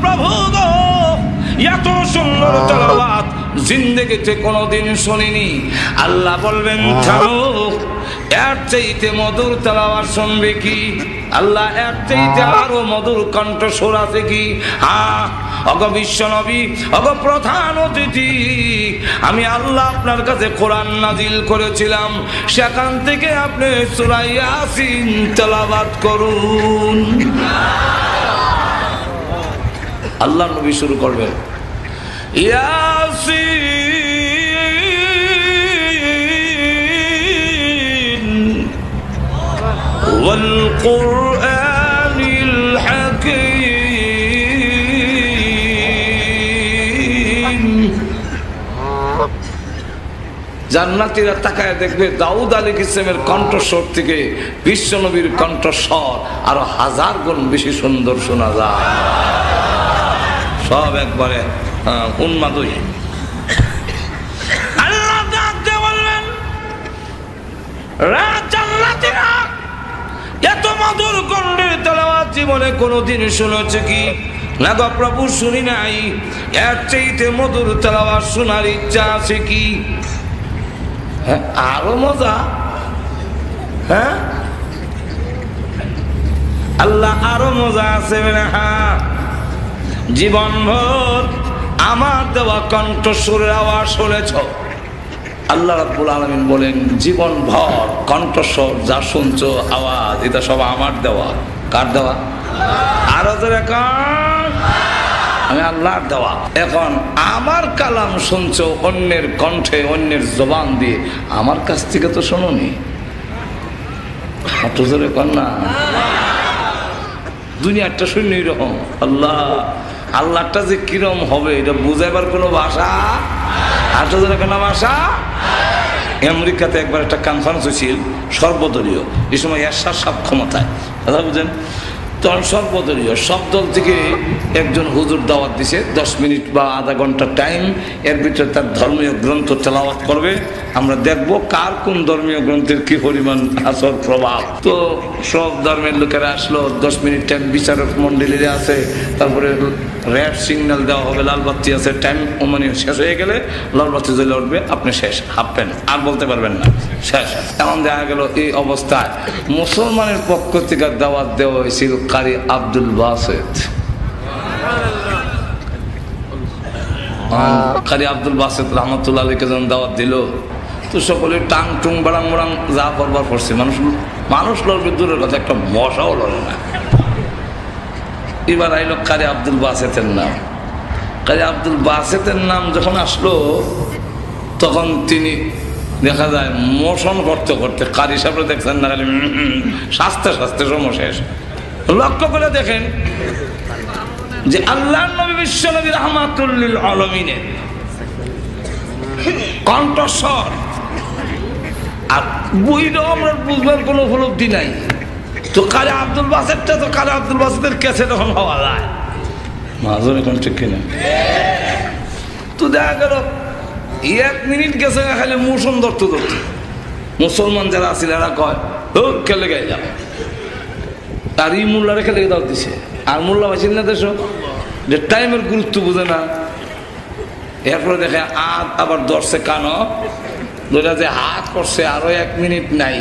প্রভু গো, এত সুন্দর তেলাওয়াত জিন্দেগিতে কোনোদিন শুনিনি। আল্লাহ বলবেন থামো, এর চাইতে মধুর তেলাওয়াত শুনবে কি? আল্লাহ এর চাইতে আরো মধুর কণ্ঠস্বর আছে কি? হ্যাঁ, অগ বিশ্ব নবী, অগ প্রধান অতিথি, আমি আল্লাহ আপনার কাছে কোরআন নাজিল করেছিলাম, সেখান থেকে আপনি সূরা ইয়াসিন তেলাওয়াত করুন। আল্লাহ নবী শুরু করবেন, ইয়াসিন ওয়াল কুরআনিল হাকীম। জান্নাতীরা তাকায় দেখবে দাউদ আলাইহিস সালামের কণ্ঠস্বর থেকে বিশ্ব নবীর কণ্ঠস্বর আরো 1000 গুণ বেশি সুন্দর শোনা যায়। সব একবারে উন্মাদ হয়ে আল্লাহ ডাকতে বলবেন, জান্নাতীরা এত মধুর কণ্ঠের তেলাওয়াত জীবনে কোনোদিন শুনেছে কি? না গো প্রভু, শুনি নাই। এর চাইতে মধুর তেলাওয়াত শোনার ইচ্ছা আছে কি? হ্যাঁ, আরো মজা। হ্যাঁ, আল্লাহ আরো মজা আছে। হ্যাঁ, জীবনভর আমার দেওয়া কণ্ঠস্বরের আওয়াজ শুনেছ। আল্লাহ রাব্বুল আলামিন বলেন, জীবনভর কণ্ঠস্বর যা শুনছো আওয়াজ, এটা সব আমার দেওয়া। কার দেওয়া? আরো জোরে কার? আমি আল্লাহর দেওয়া। এখন আমার কালাম শুনছো অন্যের কণ্ঠে, অন্যের জবান দিয়ে, আমার কাছ থেকে তো শোনোনি। এত জোরে কর না। দুনিয়াটা শূন্য এরকম। আল্লাহটা যে কিরম হবে এটা বুঝাইবার কোনো ভাষা, এত জোরে কেন ভাষা? আমেরিকাতে একবার একটা কনফারেন্স হয়েছিল সর্বদলীয়, এই সময় এরশাদ সাহেব ক্ষমতায়, কথা বুঝেন। তখন সর্বদলীয় সব দল থেকে একজন হুজুর দাওয়াত দিছে, 10 মিনিট বা আধা ঘন্টা টাইম, এর ভিতরে তার ধর্মীয় গ্রন্থ তেলাওয়াত করবে। আমরা দেখব কার কোন ধর্মীয় গ্রন্থের কি পরিমাণ আসর প্রভাব। তো সব ধর্মের লোকেরা আসলো, 10 মিনিট টাইম বিচারক মন্ডলীরা আছে, তারপরে রেড সিগন্যাল দেওয়া হবে, লাল বাতি আছে, টাইম মানে শেষ হয়ে গেলে লাল বাতি জ্বলে উঠবে, আপনি শেষ, হাঁপবেন, আর বলতে পারবেন না, শেষ। এমন দেখা গেল এই অবস্থায় মুসলমানের পক্ষ থেকে দাওয়াত দেওয়া হয়েছিল কারি আব্দুল বাসেত। কারি আব্দুল বাসেত রহমতুল্লাহ আলাইহি যখন দাওয়াত দিল, তো সকলে টাং টুং বাড়াং বাড়াং যা করবার করছে। মানুষ লড়বে দূরের কথা, একটা মশাও লড়ে না। এবার আইল কারি আব্দুল বাসেতের নাম। কারি আব্দুল বাসেতের নাম যখন আসলো, তখন তিনি দেখা যায় মোশন করতে করতে, কারি সাহেব দেখছেন না, খালি শাস্তে শাস্তে সময় শেষ। লক্ষ্য করে দেখেন যে আল্লাহর নবী বিশ্ব নবী রাহমাতুল লিল আলামিনের কণ্ঠস্বর, আর বইটাও আমরা বুঝবার কোনো উপলব্ধি নাই। তো কারি আব্দুল বাসেতটা, তো কারি আব্দুল বাসেতের কাছে তখন হওয়া যায় মাঝুর, এখন ঠিক কিনা? তো দেখা গেল 1 মিনিট গেছে খালি মোশন ধরতে ধরতে মুসলমান যারা আছিল এরা কয়, ও খেলে গাই যাও। আর এই মোল্লারে খেলে দাও দিছে, আর মোল্লা পাইছেন না দেশ যে টাইমের গুরুত্ব বুঝে না। এরপরে দেখে আবার ধরছে কানো, দুটা যে হাত করছে, আরো 1 মিনিট নাই,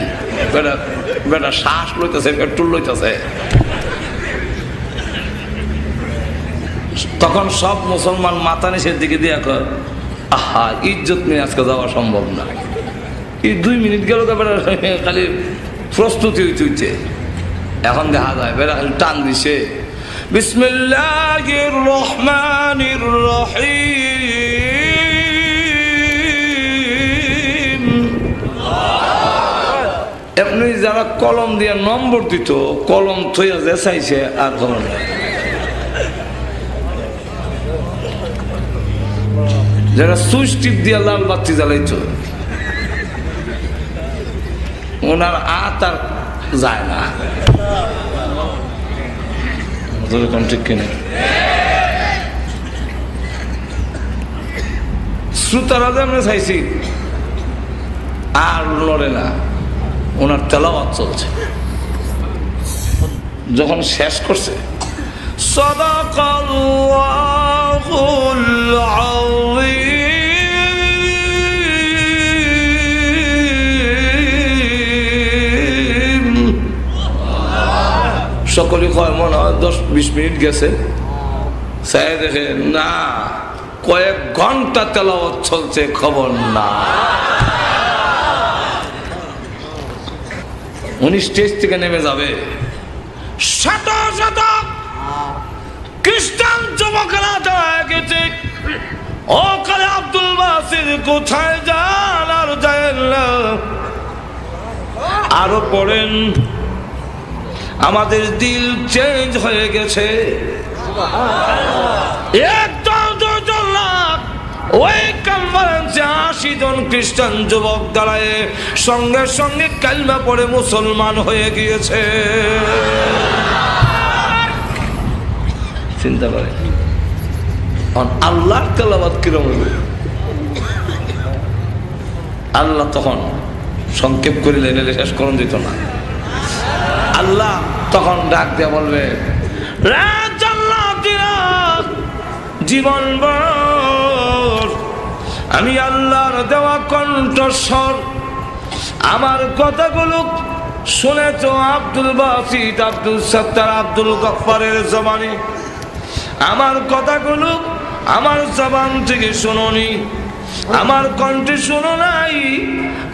বেটা শ্বাস লইতেছে, পেট্রোল লইতেছে। তখন সব মুসলমান মাথা নিচের দিকে দিয়ে কয়, আহা, ইজ্জত নিয়ে আজকে যাওয়া সম্ভব না। এই 2 মিনিট গেল তো বেটা খালি প্রস্তুতি হইতে। এখন দেখা যায় বেটা খালি টান দিছে, বিসমিল্লাহির রহমানির রহিম। এমনি যারা কলম দিয়ে নম্বর দিত, কলম থইয়া যে চাইছে আর খবর নাই। যারা সুইচ টিপ দিয়ে লাল বাতি জ্বালাইতো, ওনার আর যায় না। ঠিক কিনা? শ্রোতারা যে আমরা চাইছি আর লড়ে না, ওনার তেলাওয়াত চলছে। যখন শেষ করছে সাদাকাল্লাহুল আযীম। সকলে কয় মনে হয় 10-20 মিনিট গেছে, চাই দেখে না কয়েক ঘন্টা তেলাওয়াত চলছে, খবর না। উনি স্টেজ থেকে নেমে যাবে, শত শত খ্রিস্টান যুবকেরা দাঁড়ায় গেছে, ও কালে আব্দুল বাসির কোথায় যান? আর যান না, আরো পড়েন, আমাদের দিল চেঞ্জ হয়ে গেছে। ওই কনফারেন্সে 80 জন খ্রিস্টান যুবক দাঁড়ায় সঙ্গে সঙ্গে কালমা পড়ে মুসলমান হয়ে গিয়েছে। চিন্তা করে আল্লাহর তেলাওয়াত কিরকম হবে। আল্লাহ তখন সংক্ষেপ করিলে নিলে শেষ করণ দিত না। আল্লাহ তখন ডাক দিয়ে বলবে, জীবন আমি আল্লাহর দেওয়া কণ্ঠস্বর, আমার কথাগুলো শুনেছ আব্দুল বাসিত, আব্দুল সত্তার, আব্দুল গফফারের জবানে। আমার কথাগুলো আমার জবান থেকে শুনোনি, আমার কণ্ঠে শুনো নাই।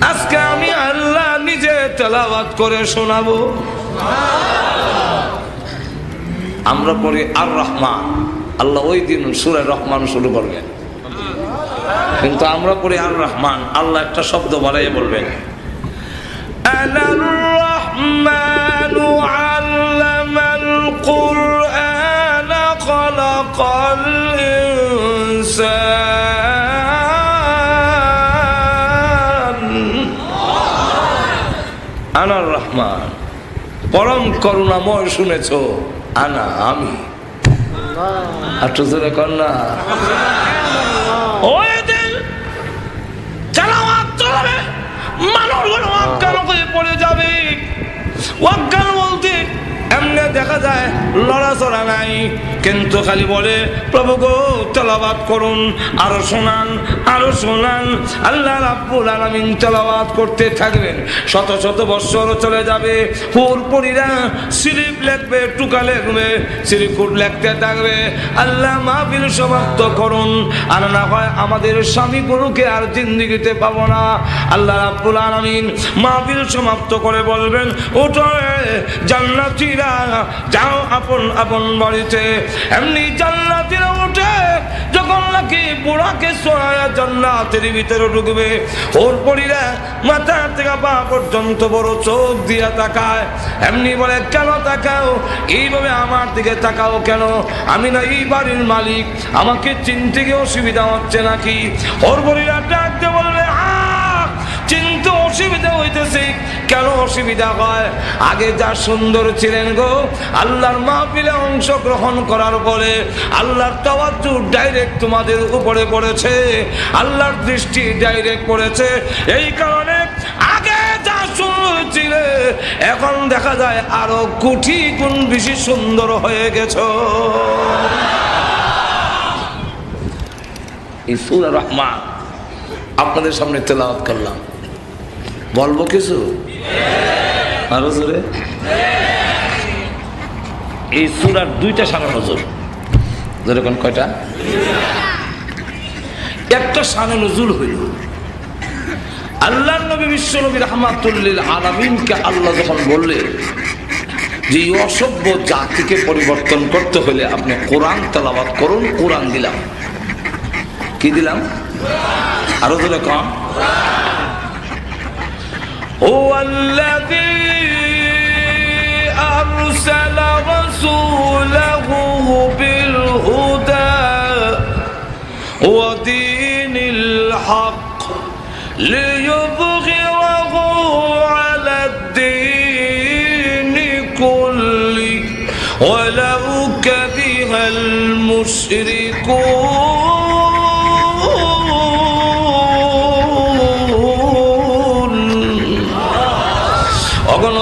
আজকে আমি আল্লাহ নিজে তেলাওয়াত করে শোনাবো। আমরা পড়ি আর রহমান, আল্লাহ ওই দিন সূরা রহমান শুরু করবেন, কিন্তু আমরা পড়ি আর রহমান। আল্লাহ একটা শব্দ বাড়াইয়ে বলবেন, আনার রহমানু আল্লামাল কুরআন খালাকাল ইনসান। আনার রহমান, পরম করুণাময়। শুনেছো আনা, আমি। একটু জোরে কর না। ওই দিন তেলাওয়াত চলবে, মানুষগুলো অজ্ঞান হয়ে পড়ে যাবে। অজ্ঞান বলতে এমনি দেখা যায় লড়াচড়া নাই, কিন্তু খালি বলে প্রভু গো তেলাওয়াত করুন, আরো শোনান, আরো শোনান। আল্লাহ রাব্বুল আলামিন তেলাওয়াত করতে থাকবেন। শত শত বৎসর চলে যাবে, হুরপুরীরা স্লিপ লিখবে, টুকা লিখবে, সিরিকুট লিখতে থাকবে। আল্লাহ মাহফিল সমাপ্ত করুন, আর না হয় আমাদের স্বামী গুরুকে আর জিন্দেগিতে পাবো না। আল্লাহ রাব্বুল আলামিন মাহফিল সমাপ্ত করে বলবেন, ওঠো জান্নাতীরা, যাও আপন আপন বাড়িতে। এমনি জান্নাতীরা উঠে যখন নাকি বুড়াকে সরায়া জান্নাতের ভিতরে ঢুকবে, ওর পরীরা মাথা থেকে পা পর্যন্ত বড় চোখ দিয়া তাকায়। এমনি বলে, কেন তাকাও? এইভাবে আমার দিকে তাকাও কেন? আমি না এই বাড়ির মালিক, আমাকে চিনতে গিয়ে অসুবিধা হচ্ছে নাকি? ওর পরীরা ডাকতে বলবে, চিনতে অসুবিধা হইতেছে। কেন অসুবিধা হয়? আগে যা সুন্দর ছিলেন গো, আল্লাহর মাহফিলে অংশগ্রহণ করার পরে আল্লাহর তাওয়াজ্জু ডাইরেক্ট তোমাদের উপরে পড়েছে, আল্লাহর দৃষ্টি ডাইরেক্ট পড়েছে। এই কারণে আগে যা সুন্দর ছিলে এখন দেখা যায় আরো কোটি গুণ বেশি সুন্দর হয়ে গেছো। এই সূরা রহমান আপনাদের সামনে তেলাওয়াত করলাম, বলবো কিছু আরো জোরে? এই সূরার 2টা শানে নজুল। যেরকম কয়টা? একটা শানে নজুল হইল আল্লাহর নবী বিশ্ব নবী রাহমাতুল লিল আলামিনকে আল্লাহ যখন বললেন যে অসভ্য জাতিকে পরিবর্তন করতে হলে আপনি কোরআন তেলাওয়াত করুন, কোরআন দিলাম। কি দিলাম? আরো জোরে কম। هو الذي أرسل رسوله بالهدى ودين الحق ليظهره على الدين كله ولو كره المشركون।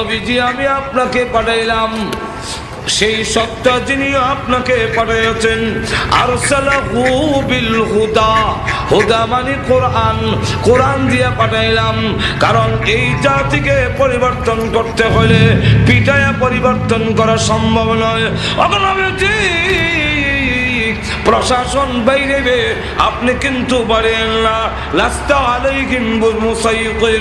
নবীজি আমি আপনাকে পাঠাইলাম সেই সত্তা যিনি আপনাকে পাঠিয়েছেন। আরসালাহু বিল হুদা, হুদা মানে কোরআন, কোরআন দিয়ে পাঠাইলাম। কারণ এই জাতিকে পরিবর্তন করতে হলে পিটায়া পরিবর্তন করা সম্ভব নয়। প্রশাসন বাইরে আপনি কিন্তু পারেন না। লাস্তা আলাইহিম বিমুসাইয়ির।